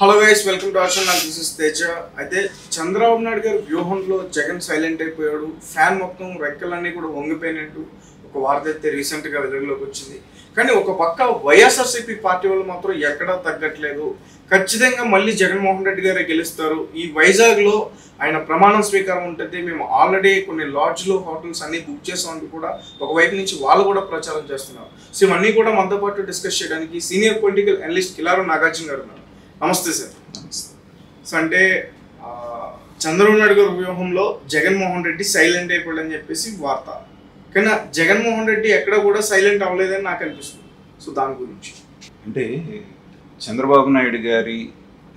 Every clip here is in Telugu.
Hello guys, welcome to our channel. This is Teja. అయితే చంద్రబాబు నాయుడు గారి వ్యూహంలో జగన్ సైలెంట్ అయిపోయాడు. ఫ్యాన్ మొత్తం రెక్కలన్నీ కూడా వంగిపోయినట్టు ఒక వార్త అయితే రీసెంట్గా వెలుగులోకి వచ్చింది. కానీ ఒక పక్క వైఎస్ఆర్సీపీ పార్టీ వాళ్ళు మాత్రం ఎక్కడా తగ్గట్లేదు. ఖచ్చితంగా మళ్ళీ జగన్మోహన్ రెడ్డి గారే గెలుస్తారు. ఈ వైజాగ్లో ఆయన ప్రమాణం స్వీకారం ఉంటుంది. మేము ఆల్రెడీ కొన్ని లాడ్జ్లు, హోటల్స్ అన్ని బుక్ చేసామని కూడా ఒకవైపు నుంచి వాళ్ళు కూడా ప్రచారం చేస్తున్నారు. సో ఇవన్నీ కూడా మనతో పాటు డిస్కస్ చేయడానికి senior political analyst Kilaru Nagarjuna గారు ఉన్నారు. నమస్తే సార్. నమస్తే. సో అంటే చంద్రబాబు నాయుడు గారి వ్యూహంలో జగన్మోహన్ రెడ్డి సైలెంట్ అయిపోయాడని చెప్పేసి వార్త. కానీ జగన్మోహన్ రెడ్డి ఎక్కడ కూడా సైలెంట్ అవ్వలేదని నాకు అనిపిస్తుంది. సో దాని గురించి అంటే చంద్రబాబు నాయుడు గారి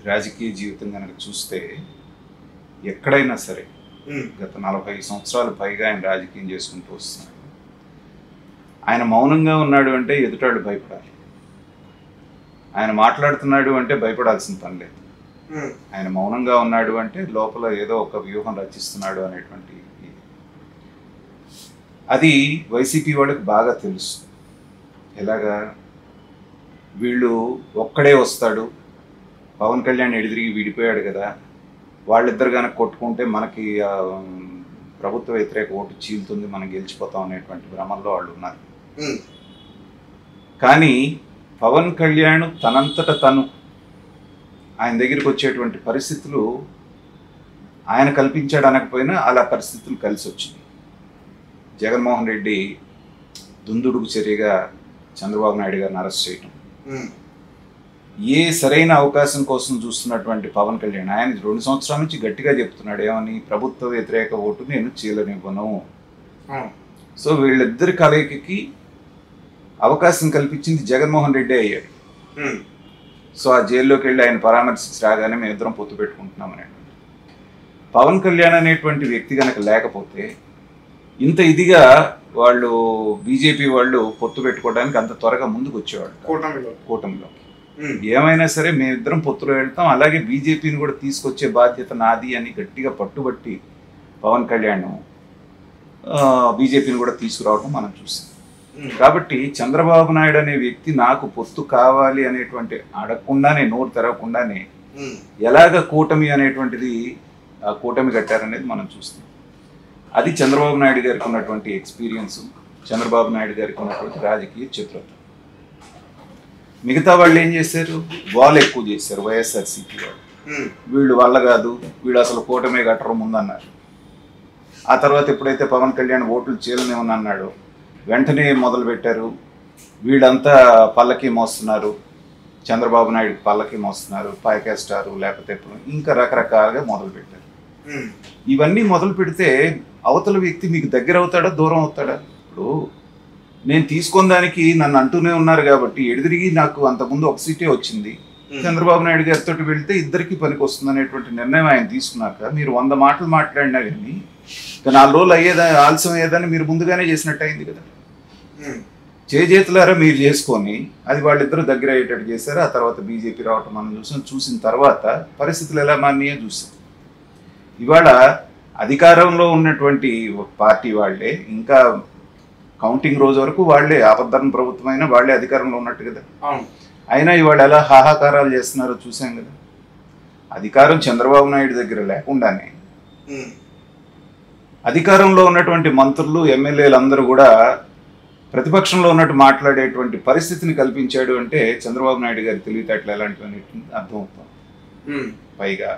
రాజకీయ జీవితం కనుక చూస్తే ఎక్కడైనా సరే గత 40 సంవత్సరాలు పైగా ఆయన రాజకీయం చేసుకుంటూ వస్తున్నాడు. ఆయన మౌనంగా ఉన్నాడు అంటే ఎదుటాడు భయపడాలి. ఆయన మాట్లాడుతున్నాడు అంటే భయపడాల్సిన పని లేదు. ఆయన మౌనంగా ఉన్నాడు అంటే లోపల ఏదో ఒక వ్యూహం రచిస్తున్నాడు అనేటువంటి అది వైసీపీ వాళ్ళకి బాగా తెలుసు. ఎలాగా వీళ్ళు ఒక్కడే వస్తాడు, పవన్ కళ్యాణ్ ఎడిదిరిగి విడిపోయాడు కదా, వాళ్ళిద్దరు కనుక కొట్టుకుంటే మనకి ప్రభుత్వ వ్యతిరేక ఓటు చీలుతుంది, మనం గెలిచిపోతాం అనేటువంటి భ్రమంలో వాళ్ళు ఉన్నారు. కానీ పవన్ కళ్యాణ్ తనంతట తను ఆయన దగ్గరికి వచ్చేటువంటి పరిస్థితులు ఆయన కల్పించాడు అనకపోయినా అలా పరిస్థితులు కలిసి వచ్చింది. జగన్మోహన్ రెడ్డి దుందుడుకు చర్యగా చంద్రబాబు నాయుడు గారిని అరెస్ట్ చేయటం, ఏ సరైన అవకాశం కోసం చూస్తున్నటువంటి పవన్ కళ్యాణ్ ఆయన 2 సంవత్సరాల నుంచి గట్టిగా చెప్తున్నాడు ఏమని, ప్రభుత్వ వ్యతిరేక ఓటు నేను చీలనివ్వను. సో వీళ్ళిద్దరి కలయికకి అవకాశం కల్పించింది జగన్మోహన్ రెడ్డి అయ్యాడు. సో ఆ జైల్లోకి వెళ్ళి ఆయన పరామర్శించి రాగానే మేము ఇద్దరం పొత్తు పెట్టుకుంటున్నాం అనేటువంటి పవన్ కళ్యాణ్ అనేటువంటి వ్యక్తి కనుక లేకపోతే ఇంత ఇదిగా వాళ్ళు బీజేపీ వాళ్ళు పొత్తు పెట్టుకోవడానికి అంత త్వరగా ముందుకు వచ్చేవాళ్ళు కూటమిలో. ఏమైనా సరే మేమిద్దరం పొత్తులో వెళ్తాం, అలాగే బీజేపీని కూడా తీసుకొచ్చే బాధ్యత నాది అని గట్టిగా పట్టుబట్టి పవన్ కళ్యాణ్ బీజేపీని కూడా తీసుకురావడం మనం చూసాం. కాబట్టి చంద్రబాబు నాయుడు అనే వ్యక్తి నాకు పొత్తు కావాలి అనేటువంటి అడగకుండానే, నోరు తెరవకుండానే ఎలాగ కూటమి అనేటువంటిది ఆ కూటమి కట్టారనేది మనం చూస్తాం. అది చంద్రబాబు నాయుడు గారికి ఉన్నటువంటి ఎక్స్పీరియన్స్, చంద్రబాబు నాయుడు గారికి ఉన్నటువంటి రాజకీయ చతురత. మిగతా వాళ్ళు ఏం చేశారు, వాళ్ళు ఎక్కువ చేశారు. వైఎస్ఆర్సీపీ వాళ్ళు వీళ్ళు వల్ల కాదు, వీళ్ళు అసలు కూటమి కట్టరు ముందన్నారు. ఆ తర్వాత ఎప్పుడైతే పవన్ కళ్యాణ్ ఓట్లు చీలనేమని అన్నాడో వెంటనే మొదలు పెట్టారు, వీళ్ళంతా పల్లకి మోస్తున్నారు, చంద్రబాబు నాయుడు పల్లకి మోస్తున్నారు, పాకేస్తారు, లేకపోతే ఇంకా రకరకాలుగా మొదలు పెట్టారు. ఇవన్నీ మొదలు పెడితే అవతల వ్యక్తి మీకు దగ్గర అవుతాడా, దూరం అవుతాడా? ఇప్పుడు నేను తీసుకున్న దానికి నన్ను అంటూనే ఉన్నారు కాబట్టి ఎడిదిరిగి నాకు అంతకుముందు ఒక సీటే వచ్చింది, చంద్రబాబు నాయుడు గారితో వెళ్తే ఇద్దరికి పనికి వస్తుంది అనేటువంటి నిర్ణయం ఆయన తీసుకున్నాక మీరు 100 మాటలు మాట్లాడినా కానీ 4 రోజులు ఆలస్యం అయ్యేదని మీరు ముందుగానే చేసినట్టు అయింది కదా. చేతులారా మీరు చేసుకొని అది వాళ్ళిద్దరూ దగ్గర అయ్యేటట్టు చేశారు. ఆ తర్వాత బీజేపీ రావటం మనం చూసాం. చూసిన తర్వాత పరిస్థితులు ఎలా మారినాయో చూసాం. ఇవాళ అధికారంలో ఉన్నటువంటి పార్టీ వాళ్ళే, ఇంకా కౌంటింగ్ రోజు వరకు వాళ్ళే ఆపద్ధర్మ ప్రభుత్వం అయినా వాళ్ళే అధికారంలో ఉన్నట్టు కదా. అయినా ఇవాళ ఎలా హాహాకారాలు చేస్తున్నారో చూసాం కదా. అధికారం చంద్రబాబు నాయుడు దగ్గర లేకుండానే అధికారంలో ఉన్నటువంటి మంత్రులు, ఎమ్మెల్యేలు అందరూ కూడా ప్రతిపక్షంలో ఉన్నట్టు మాట్లాడేటువంటి పరిస్థితిని కల్పించాడు అంటే చంద్రబాబు నాయుడు గారి తెలివితేటలు ఎలాంటివి అర్థమవుతాం. పైగా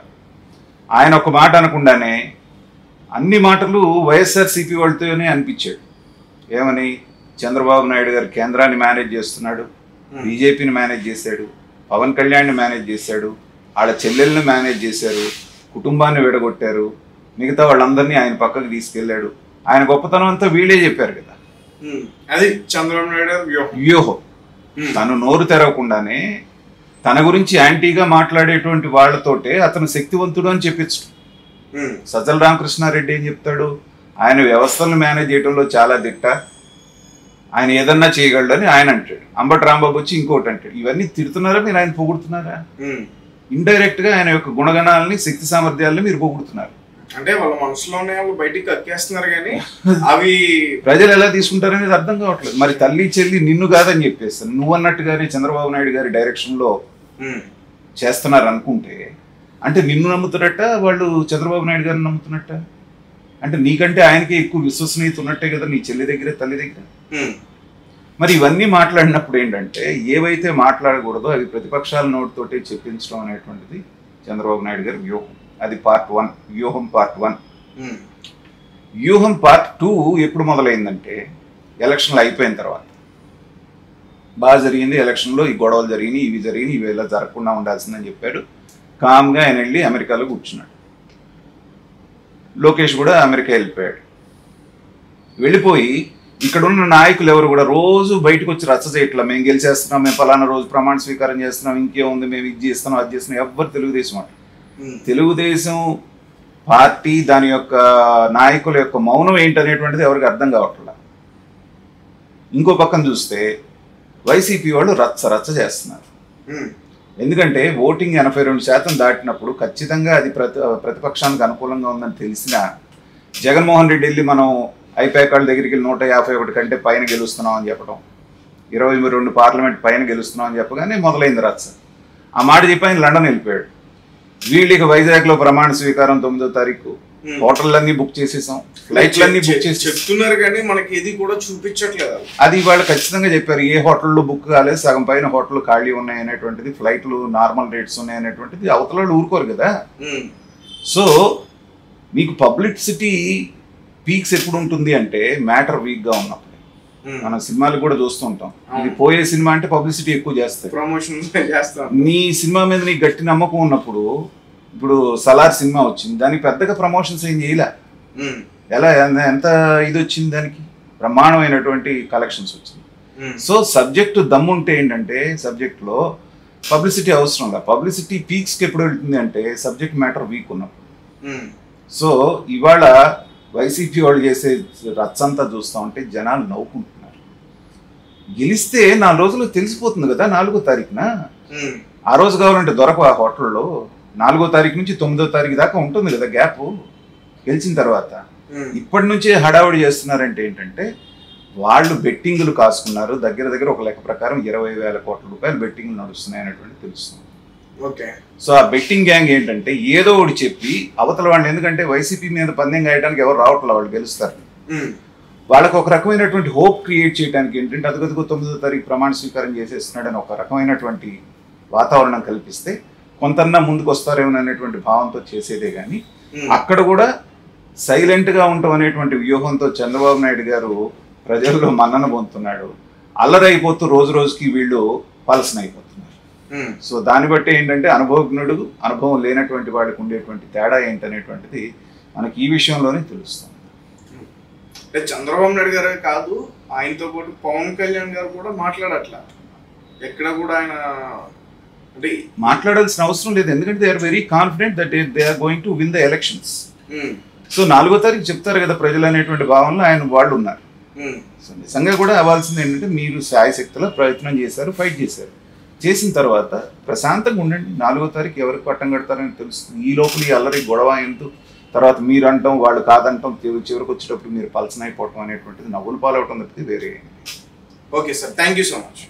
ఆయన ఒక మాట అనకుండానే అన్ని మాటలు వైఎస్ఆర్సీపీ వాళ్ళతోనే అనిపించాడు. ఏమని, చంద్రబాబు నాయుడు గారు కేంద్రాన్ని మేనేజ్ చేస్తున్నాడు, బీజేపీని మేనేజ్ చేశాడు, పవన్ కళ్యాణ్ని మేనేజ్ చేశాడు, వాళ్ళ చెల్లెల్ని మేనేజ్ చేశారు, కుటుంబాన్ని విడగొట్టారు, మిగతా వాళ్ళందరినీ ఆయన పక్కకు తీసుకెళ్ళాడు. ఆయన గొప్పతనం అంతా వీళ్ళే చెప్పారు కదా. అది చంద్రబాబు నాయుడు వ్యూహం. తను నోరు తెరవకుండానే తన గురించి యాంటీగా మాట్లాడేటువంటి వాళ్ళతోటే అతను శక్తివంతుడు అని చెప్పించు. సజ్జల రామకృష్ణారెడ్డి ఏం చెప్తాడు, ఆయన వ్యవస్థలను మేనేజ్ చేయడంలో చాలా దిట్ట, ఆయన ఏదన్నా చేయగలడని ఆయన అంటాడు. అంబటి రాంబాబు వచ్చి ఇంకోటి అంటాడు. ఇవన్నీ తిడుతున్నారా మీరు, ఆయన పొగుడుతున్నారా? ఇండైరెక్ట్ గా ఆయన యొక్క గుణగణాలని, శక్తి సామర్థ్యాలని మీరు పొగుడుతున్నారు. అంటే వాళ్ళ మనసులోనే వాళ్ళు బయటికి కక్కేస్తున్నారు, కానీ అవి ప్రజలు ఎలా తీసుకుంటారనేది అర్థం కావట్లేదు. మరి తల్లి చెల్లి నిన్ను కాదని చెప్పేస్తాను, నువ్వు అన్నట్టుగానే చంద్రబాబు నాయుడు గారి డైరెక్షన్ లో చేస్తున్నారు అనుకుంటే అంటే నిన్ను నమ్ముతున్నట్ట వాళ్ళు చంద్రబాబు నాయుడు గారిని నమ్ముతున్నట్ట? అంటే నీకంటే ఆయనకి ఎక్కువ విశ్వసనీయత ఉన్నట్టే కదా నీ చెల్లి దగ్గర తల్లి దగ్గర. మరి ఇవన్నీ మాట్లాడినప్పుడు ఏంటంటే ఏవైతే మాట్లాడకూడదో అవి ప్రతిపక్షాల నోటితోటి చెప్పించడం అనేటువంటిది చంద్రబాబు నాయుడు గారి వ్యూహం. అది పార్ట్ 1, వ్యూహం పార్ట్ 1. వ్యూహం పార్ట్ 2 ఎప్పుడు మొదలైందంటే ఎలక్షన్లు అయిపోయిన తర్వాత. బాగా జరిగింది ఎలక్షన్లో, ఈ గొడవలు జరిగినాయి, ఇవి జరిగినాయి, ఇవి ఇలా జరగకుండా ఉండాల్సిందని చెప్పాడు. కామ్గా ఆయన వెళ్ళి అమెరికాలో కూర్చున్నాడు. లోకేష్ కూడా అమెరికా వెళ్ళిపోయాడు. వెళ్ళిపోయి ఇక్కడ ఉన్న నాయకులు ఎవరు కూడా రోజు బయటకు వచ్చి రచ్చ చేయట్లా, మేము గెలిచేస్తున్నాం, మేము ఫలానా రోజు ప్రమాణ స్వీకారం చేస్తున్నాం, ఇంకేముంది మేము ఇది చేస్తున్నాం అది చేస్తున్నాం. ఎవ్వరు తెలుగుదేశం అంట. తెలుగుదేశం పార్టీ దాని యొక్క నాయకుల యొక్క మౌనం ఏంటనేటువంటిది ఎవరికి అర్థం కావట్లా. ఇంకో పక్కన చూస్తే వైసీపీ వాళ్ళు రచ్చ రచ్చ చేస్తున్నారు. ఎందుకంటే ఓటింగ్ 82% దాటినప్పుడు ఖచ్చితంగా అది ప్రతిపక్షానికి అనుకూలంగా ఉందని తెలిసినా జగన్మోహన్ రెడ్డి వెళ్ళి మనం ఐపాక్ వాళ్ళ దగ్గరికి 151 కంటే పైన గెలుస్తున్నాం అని చెప్పడం, 22 పార్లమెంట్ పైన గెలుస్తున్నాం అని చెప్పగానే మొదలైంది రచ్చ. ఆ మాట చెప్పి ఆయన లండన్ వెళ్ళిపోయాడు. వీళ్ళకి వైజాగ్లో ప్రమాణ స్వీకారం 9వ తారీఖు, హోటళ్ళన్నీ బుక్ చేసేసాం, ఫ్లైట్లన్నీ బుక్ చేసి చెప్తున్నారు కానీ మనకి ఇది కూడా చూపించట్లేదు. అది వాళ్ళు ఖచ్చితంగా చెప్పారు. ఏ హోటల్లో బుక్ కాలేదు, సగం పైన హోటల్ ఖాళీ ఉన్నాయి అనేటువంటిది, ఫ్లైట్లు నార్మల్ రేట్స్ ఉన్నాయి అనేటువంటిది అవతల వాళ్ళు ఊరుకోరు కదా. సో మీకు పబ్లిసిటీ పీక్స్ ఎప్పుడు ఉంటుంది అంటే మ్యాటర్ వీక్గా ఉన్నప్పుడు. మనం సినిమాలు కూడా చూస్తూ ఉంటాం, ఇది పోయే సినిమా అంటే పబ్లిసిటీ ఎక్కువ చేస్తారు, ప్రమోషన్ చేస్తాం. నీ సినిమా మీద నీకు గట్టి నమ్మకం ఉన్నప్పుడు, ఇప్పుడు సలార్ సినిమా వచ్చింది, దానికి పెద్దగా ప్రమోషన్స్ ఏం చేయలే. ఎలా ఎంత ఇది వచ్చింది, దానికి బ్రహ్మాండమైనటువంటి కలెక్షన్స్ వచ్చింది. సో సబ్జెక్ట్ దమ్ముంటే ఏంటంటే సబ్జెక్ట్లో పబ్లిసిటీ అవసరం లేదు. పబ్లిసిటీ పీక్స్కి ఎప్పుడు వెళ్తుంది అంటే సబ్జెక్ట్ మ్యాటర్ వీక్ ఉన్నప్పుడు. సో ఇవాళ వైసీపీ వాళ్ళు చేసే రచ్చంతా చూస్తూ ఉంటే జనాలు నవ్వుకుంటున్నారు. గెలిస్తే 4 రోజులు తెలిసిపోతుంది కదా 4వ తారీఖున. ఆ రోజు కావాలంటే దొరక ఆ హోటల్లో 4వ తారీఖు నుంచి 9వ తారీఖు దాకా ఉంటుంది కదా గ్యాప్ గెలిచిన తర్వాత. ఇప్పటి నుంచే హడావుడి చేస్తున్నారంటే ఏంటంటే వాళ్ళు బెట్టింగులు కాసుకున్నారు. దగ్గర ఒక లెక్క ప్రకారం 20,000 కోట్ల రూపాయలు బెట్టింగ్లు నడుస్తున్నాయి అనేటువంటి తెలుస్తుంది. సో ఆ బెట్టింగ్ గ్యాంగ్ ఏంటంటే ఏదో ఒకటి చెప్పి అవతల వాళ్ళు, ఎందుకంటే వైసీపీ మీద పందెం గాయడానికి ఎవరు రావట్లేదు, వాళ్ళు గెలుస్తారు, వాళ్ళకు ఒక రకమైనటువంటి హోప్ క్రియేట్ చేయడానికి ఏంటంటే అదిగదిగో 9వ తారీఖు ప్రమాణ స్వీకారం చేసేస్తున్నాడని ఒక రకమైనటువంటి వాతావరణం కల్పిస్తే కొంతన్నా ముందుకు వస్తారేమో అనేటువంటి భావంతో చేసేదే కానీ అక్కడ కూడా సైలెంట్గా ఉండటం అనేటువంటి వ్యూహంతో చంద్రబాబు నాయుడు గారు ప్రజల్లో మన్నన పొందుతున్నాడు. అల్లరైపోతూ రోజు రోజుకి వీళ్ళు పలసన అయిపోతున్నారు. సో దాన్ని బట్టి ఏంటంటే అనుభవజ్ఞుడు, అనుభవం లేనటువంటి వాడికి ఉండేటువంటి తేడా ఏంటనేటువంటిది మనకి ఈ విషయంలోనే తెలుస్తుంది. అంటే చంద్రబాబు నాయుడు గారే కాదు, ఆయనతో పాటు పవన్ కళ్యాణ్ గారు కూడా మాట్లాడట్లా. ఎక్కడ కూడా ఆయన అంటే మాట్లాడాల్సిన అవసరం లేదు, ఎందుకంటే they are very confident that they are going to win the elections. So 4వ తారీఖు చెప్తారు కదా ప్రజలు అనేటువంటి భావనలో వాళ్ళు ఉన్నారు. సో నిజంగా కూడా అవ్వాల్సింది ఏంటంటే మీరు శాయశక్తిలో ప్రయత్నం చేశారు, ఫైట్ చేశారు. చేసిన తర్వాత ప్రశాంతంగా ఉండండి. 4వ తారీఖు ఎవరికి పట్టం కడతారని తెలుస్తుంది. ఈ లోపల ఈ అల్లరి గొడవ ఎంతో తర్వాత మీరు అంటాం వాళ్ళు కాదంటాం, చివరికి వచ్చేటప్పుడు మీరు పల్సన్ అయిపోవటం అనేటువంటిది నవ్వులు పాలవటం తప్పితే వేరే. Okay sir, thank you so much.